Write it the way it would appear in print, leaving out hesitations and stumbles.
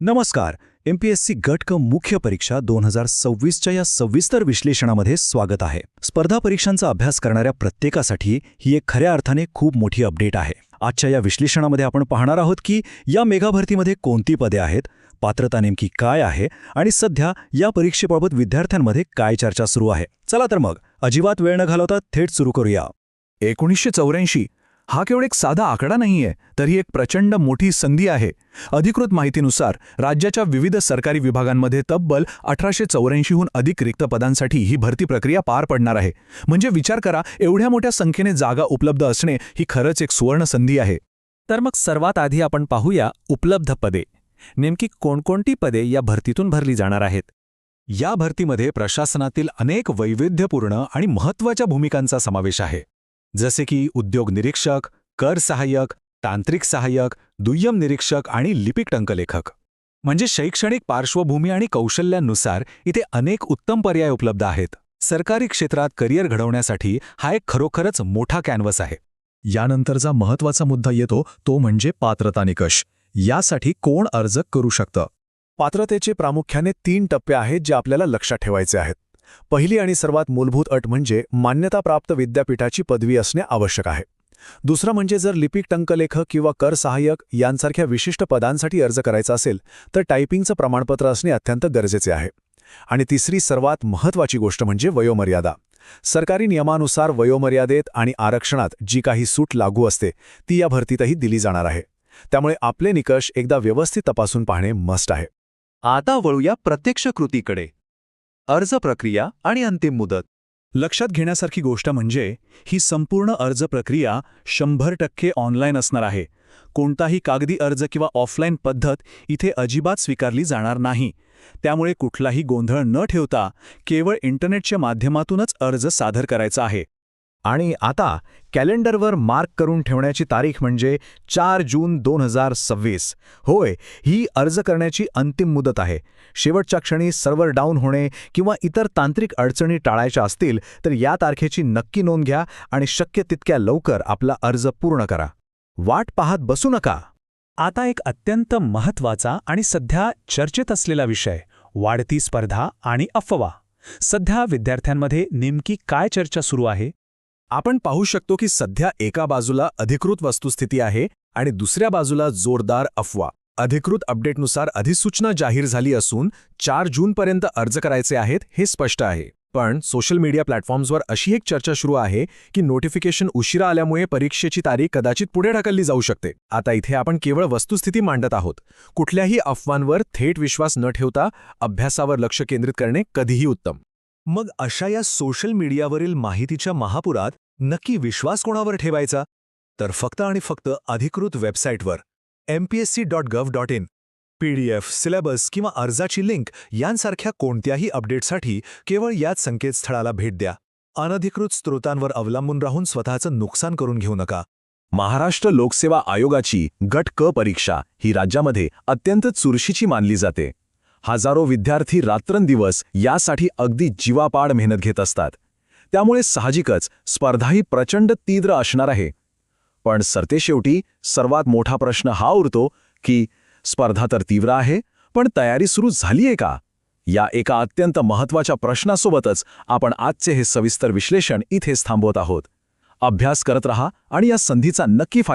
नमस्कार. MPSC गट क मुख्य परीक्षा 2026च्या या सविस्तर विश्लेषणामध्ये स्वागत आहे. स्पर्धा परीक्षांचा अभ्यास करणाऱ्या प्रत्येकासाठी ही एक खऱ्या अर्थाने खूप मोठी अपडेट आहे. आजच्या या विश्लेषणामध्ये आपण पाहणार आहोत की या मेगा भरतीमध्ये कोणती पदे आहेत, पात्रता नेमकी काय आहे आणि सध्या या परीक्षेबाबत विद्यार्थ्यांमध्ये काय चर्चा सुरू आहे. चला तर मग अजिबात वेळ न घालवता थेट सुरू करूया. 1984 हा केवळ एक साधा आकडा नाहीये, तर ही एक प्रचंड मोठी संधी आहे. अधिकृत माहितीनुसार राज्याच्या विविध सरकारी विभागांमध्ये तब्बल 1884हून अधिक रिक्त पदांसाठी ही भरती प्रक्रिया पार पडणार आहे. म्हणजे विचार करा, एवढ्या मोठ्या संख्येने जागा उपलब्ध असणे ही खरंच एक सुवर्ण संधी आहे. तर मग सर्वात आधी आपण पाहूया उपलब्ध पदे. नेमकी कोणकोणती पदे या भरतीतून भरली जाणार आहेत. या भरतीमध्ये प्रशासनातील अनेक वैविध्यपूर्ण आणि महत्त्वाच्या भूमिकांचा समावेश आहे, जसे की उद्योग निरीक्षक, कर सहाय्यक, तांत्रिक सहाय्यक, दुय्यम निरीक्षक आणि लिपिक टंकलेखक. म्हणजे शैक्षणिक पार्श्वभूमी आणि कौशल्यानुसार इथे अनेक उत्तम पर्याय उपलब्ध आहेत. सरकारी क्षेत्रात करिअर घडवण्यासाठी हा एक खरोखरच मोठा कॅनव्हास आहे. यानंतरचा महत्त्वाचा मुद्दा येतो तो म्हणजे पात्रता निकष. यासाठी कोण अर्ज करू शकतं? पात्रतेचे प्रामुख्याने 3 टप्पे आहेत जे आपल्याला लक्षात ठेवायचे आहेत. पहिली आणि सर्वात मूलभूत अट म्हणजे मान्यताप्राप्त विद्यापीठाची पदवी असणे आवश्यक आहे. दुसरं म्हणजे जर लिपिक टंकलेखक किंवा कर सहाय्यक यांसारख्या विशिष्ट पदांसाठी अर्ज करायचा असेल तर टायपिंगचं प्रमाणपत्र असणे अत्यंत गरजेचे आहे. आणि तिसरी सर्वात महत्त्वाची गोष्ट म्हणजे वयोमर्यादा. सरकारी नियमानुसार वयोमर्यादेत आणि आरक्षणात जी काही सूट लागू असते ती या भरतीतही दिली जाणार आहे. त्यामुळे आपले निकष एकदा व्यवस्थित तपासून पाहणे मस्ट आहे. आता वळूया प्रत्यक्ष कृतीकडे. अर्ज प्रक्रिया आणि अंतिम मुदत. लक्षात घेण्यासारखी गोष्ट म्हणजे ही संपूर्ण अर्ज प्रक्रिया 100% ऑनलाईन असणार आहे. कोणताही कागदी अर्ज किंवा ऑफलाईन पद्धत इथे अजिबात स्वीकारली जाणार नाही. त्यामुळे कुठलाही गोंधळ न ठेवता केवळ इंटरनेटच्या माध्यमातूनच अर्ज सादर करायचा आहे. आणि आता कॅलेंडरवर मार्क करून ठेवण्याची तारीख म्हणजे 4 जून 2026. होय, ही अर्ज करण्याची अंतिम मुदत आहे. शेवटच्या क्षणी सर्व्हर डाऊन होणे किंवा इतर तांत्रिक अडचणी टाळायच्या असतील तर या तारखेची नक्की नोंद घ्या आणि शक्य तितक्या लवकर आपला अर्ज पूर्ण करा. वाट पाहत बसू नका. आता एक अत्यंत महत्त्वाचा आणि सध्या चर्चेत असलेला विषय, वाढती स्पर्धा आणि अफवा. सध्या विद्यार्थ्यांमध्ये नेमकी काय चर्चा सुरू आहे? आपण पाहू शकतो की सध्या एका बाजूला अधिकृत वस्तुस्थिती आहे आणि दुसऱ्या बाजूला जोरदार अफवा. अधिकृत अपडेटनुसार अधिसूचना जाहीर झाली असून 4 जूनपर्यंत अर्ज करायचे आहेत हे स्पष्ट आहे. पण सोशल मीडिया प्लॅटफॉर्म्सवर अशी एक चर्चा सुरू आहे की नोटिफिकेशन उशिरा आल्यामुळे परीक्षेची तारीख कदाचित पुढे ढकलली जाऊ शकते. आता इथे आपण केवळ वस्तुस्थिती मांडत आहोत. कुठल्याही अफवांवर थेट विश्वास न ठेवता अभ्यासावर लक्ष केंद्रित करणे कधीही उत्तम. मग अशा या सोशल मीडियावरील माहितीच्या महापुरात नक्की विश्वास कोणावर ठेवायचा? तर फक्त आणि फक्त अधिकृत वेबसाईटवर mpsc.gov.in. PDF, सिलेबस किंवा अर्जाची लिंक यांसारख्या कोणत्याही अपडेटसाठी केवळ याच संकेतस्थळाला भेट द्या. अनधिकृत स्रोतांवर अवलंबून राहून स्वतःचं नुकसान करून घेऊ नका. महाराष्ट्र लोकसेवा आयोगाची गट क परीक्षा ही राज्यामध्ये अत्यंत चुरशीची मानली जाते. हजारो विद्यार्थी रात्रंदिवस यासाठी अगदी जीवापाड मेहनत घेत असतात. त्यामुळे साहजिकच स्पर्धाही प्रचंड तीव्र असणार आहे. पण सरतेशेवटी सर्वात मोठा प्रश्न हा उरतो की स्पर्धा तर तीव्र आहे, पण तयारी सुरू झालीये का? या एका अत्यंत महत्त्वाच्या प्रश्नासोबतच आपण आजचे हे सविस्तर विश्लेषण इथेच थांबवत आहोत. अभ्यास करत रहा आणि या संधीचा नक्की फायदा